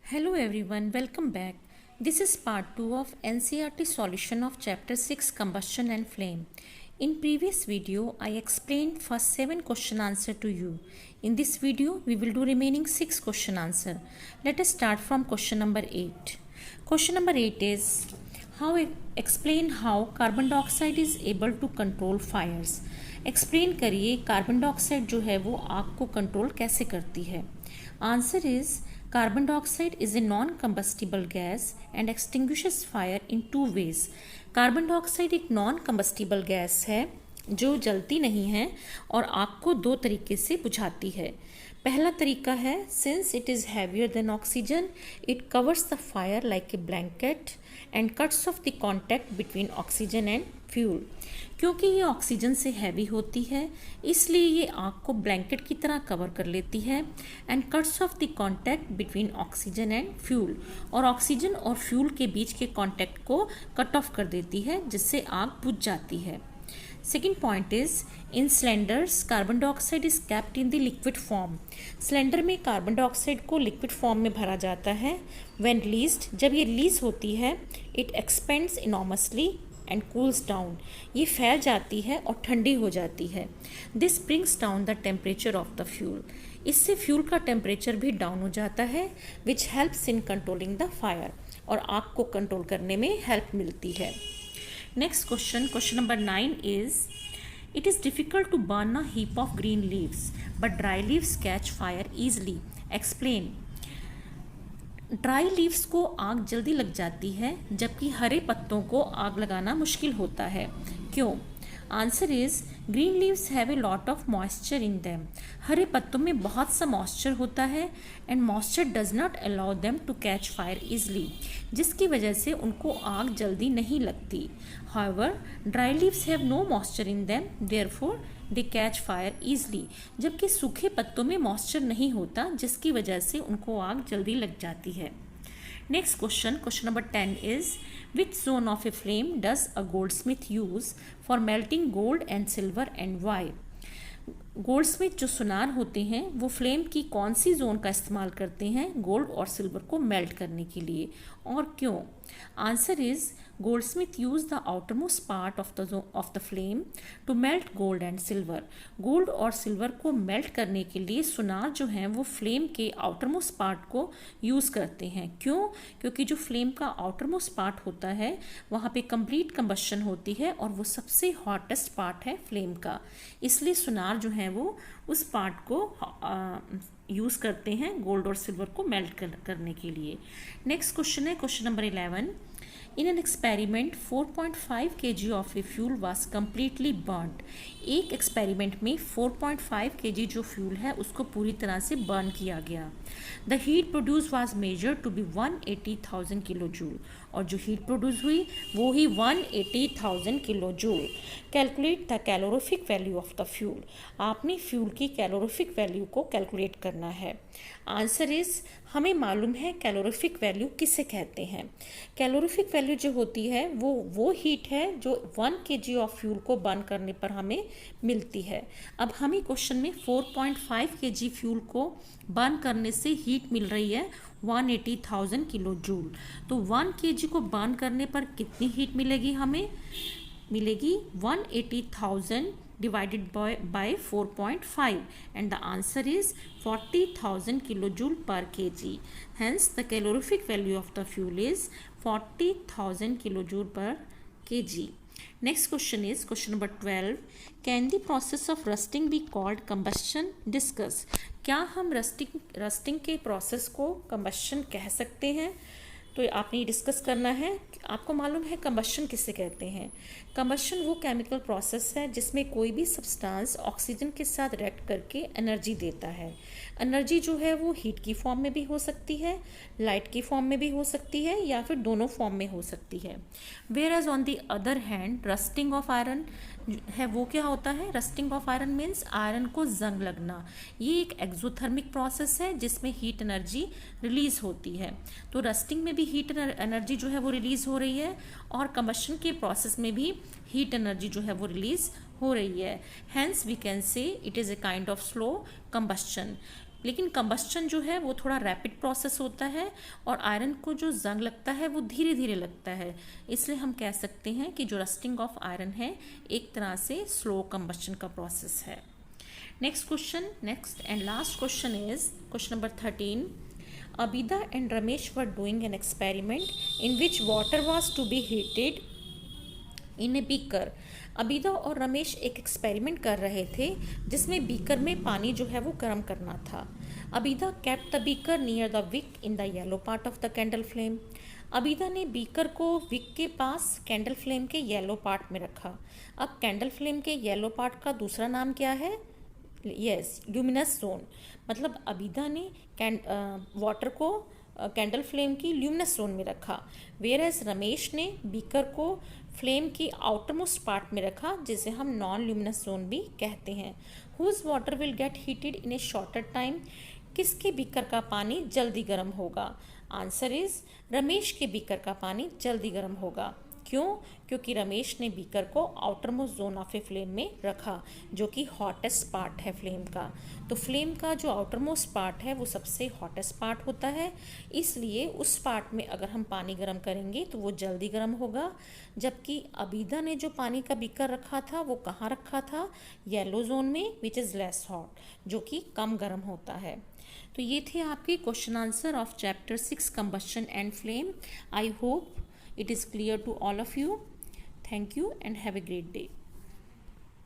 Hello everyone, welcome back. This is part 2 of NCERT solution of chapter 6 combustion and flame. In previous video, I explained first 7 question answer to you. In this video, we will do remaining 6 question answer. Let us start from question number 8. Question number 8 is explain how carbon dioxide is able to control fires. Explain करिए carbon dioxide जो है वो आग को control कैसे करती है. Answer is carbon dioxide is a non combustible gas and extinguishes fire in 2 ways. Carbon dioxide एक नॉन कंबस्टिबल गैस है जो जलती नहीं है और आग को 2 तरीके से बुझाती है. पहला तरीका है since it is heavier than oxygen it covers the fire like a blanket and cuts of the contact between oxygen and fuel. क्योंकि ये ऑक्सीजन से हैवी होती है इसलिए ये आग को ब्लैंकेट की तरह कवर कर लेती है and cuts of the contact between oxygen and fuel, और ऑक्सीजन और फ्यूल के बीच के कॉन्टैक्ट को कट ऑफ कर देती है जिससे आग बुझ जाती है. Second point is in cylinders carbon dioxide is kept in the liquid form. Cylinder में कार्बन डाइऑक्साइड को लिक्विड फॉर्म में भरा जाता है. When released, जब ये रिलीज होती है it expands enormously and cools down. ये फैल जाती है और ठंडी हो जाती है. This brings down the temperature of the fuel. इससे फ्यूल का टेम्परेचर भी डाउन हो जाता है which helps in controlling the fire. और आग को कंट्रोल करने में हेल्प मिलती है. Next question number 9 is, it is difficult to burn a heap of green leaves, but dry leaves catch fire easily. Explain. Dry leaves को आग जल्दी लग जाती है जबकि हरे पत्तों को आग लगाना मुश्किल होता है. क्यों? Answer is green leaves have a lot of moisture in them. हरे पत्तों में बहुत सा मॉइस्चर होता है and moisture does not allow them to catch fire easily, जिसकी वजह से उनको आग जल्दी नहीं लगती. However dry leaves have no moisture in them therefore they catch fire easily. जबकि सूखे पत्तों में मॉइस्चर नहीं होता जिसकी वजह से उनको आग जल्दी लग जाती है. Next question number 10 is, which zone of a flame does a goldsmith use for melting gold and silver and why? Goldsmith जो सुनार होते हैं वो फ्लेम की कौन सी जोन का इस्तेमाल करते हैं गोल्ड और सिल्वर को मेल्ट करने के लिए और क्यों? Answer is goldsmith use the outermost part of the flame to melt gold and silver. Gold और सिल्वर को मेल्ट करने के लिए सुनार जो हैं वो फ्लेम के आउटरमोस्ट पार्ट को यूज़ करते हैं. क्यों? क्योंकि जो फ्लेम का आउटरमोस्ट पार्ट होता है वहाँ पे कंप्लीट कंबशन होती है और वो सबसे हॉटेस्ट पार्ट है फ्लेम का, इसलिए सुनार जो है वो उस पार्ट को यूज़ करते हैं गोल्ड और सिल्वर को मेल्ट करने के लिए. नेक्स्ट क्वेश्चन है question number 11. In an experiment 4.5 kg of a fuel was completely burned. एक एक्सपेरिमेंट में 4.5 kg जो फ्यूल है उसको पूरी तरह से बर्न किया गया. The heat produce was measured to be 180,000 kilo joule, और जो हीट प्रोड्यूस हुई वो ही 180,000 kilo joule. Calculate the calorific value of the fuel. आपने फ्यूल की कैलोरीफिक वैल्यू को कैलकुलेट करना है. आंसर इज हमें मालूम है कैलोरीफिक वैल्यू किसे कहते हैं. कैलोरीफिक वैल्यू जो होती है वो हीट है जो 1 kg ऑफ फ्यूल को बर्न करने पर हमें मिलती है. अब हमें क्वेश्चन में 4.5 kg फ्यूल को बर्न करने से हीट मिल रही है 180,000 किलो जूल. तो 1 kg को बर्न करने पर कितनी हीट मिलेगी? हमें मिलेगी 180,000 divided by 4.5 and the answer is 40,000 kilojoule per kg. Hence the calorific value of the fuel is 40,000 kilojoule per kg. Next question is question number 12. Can the process of rusting be called combustion? Discuss. क्या हम rusting के process को combustion कह सकते हैं? तो आपने discuss करना है. आपको मालूम है कंबशन किसे कहते हैं. कंबशन वो केमिकल प्रोसेस है जिसमें कोई भी सब्सटेंस ऑक्सीजन के साथ रिएक्ट करके एनर्जी देता है. एनर्जी जो है वो हीट की फॉर्म में भी हो सकती है, लाइट की फॉर्म में भी हो सकती है या फिर दोनों फॉर्म में हो सकती है. Whereas on the other hand rusting of iron है वो क्या होता है? Rusting of iron means iron को जंग लगना. ये एक एक्सोथर्मिक प्रोसेस है जिसमें हीट एनर्जी रिलीज होती है. तो रस्टिंग में भी हीट एनर्जी जो है वो रिलीज हो रही है और कंबशन के प्रोसेस में भी हीट एनर्जी जो है वो रिलीज हो रही है. Hence we can say it is a kind of slow combustion. लेकिन कंबस्टन जो है वो थोड़ा रैपिड प्रोसेस होता है और आयरन को जो जंग लगता है वो धीरे धीरे लगता है, इसलिए हम कह सकते हैं कि जो रस्टिंग ऑफ आयरन है एक तरह से स्लो कंबस्टन का प्रोसेस है। Next and last question is question number 13. Abida and Ramesh were doing an experiment in which water was to be heated in a beaker. अबीदा और रमेश एक एक्सपेरिमेंट कर रहे थे जिसमें बीकर में पानी जो है वो गर्म करना था। अबीदा kept the beaker near the wick in the yellow part of the candle flame. अबीदा ने बीकर को विक के पास कैंडल फ्लेम के येलो पार्ट में रखा। अब कैंडल फ्लेम के येलो पार्ट का दूसरा नाम क्या है? Yes, luminous zone. मतलब अबीदा ने वाटर को कैंडल फ्लेम की ल्यूमिनस जोन में रखा, वेयर एज रमेश ने बीकर को फ्लेम की आउटर मोस्ट पार्ट में रखा, जिसे हम नॉन ल्यूमिनस जोन भी कहते हैं। Whose water will get heated in a shorter time? किसके बीकर का पानी जल्दी गर्म होगा? आंसर इज रमेश के बीकर का पानी जल्दी गर्म होगा। क्यों? क्योंकि रमेश ने बीकर को outer most zone of a flame में रखा, जो कि हॉटेस्ट पार्ट है फ्लेम का। तो फ्लेम का जो आउटर मोस्ट पार्ट है वो सबसे हॉटेस्ट पार्ट होता है, इसलिए उस पार्ट में अगर हम पानी गर्म करेंगे तो वो जल्दी गर्म होगा। जबकि अबीदा ने जो पानी का बीकर रखा था वो कहाँ रखा था? येलो जोन में, विच इज़ लेस हॉट, जो कि कम गर्म होता है। तो ये थे आपके question answer of chapter 6 combustion and flame. I hope it is clear to all of you. Thank you and have a great day.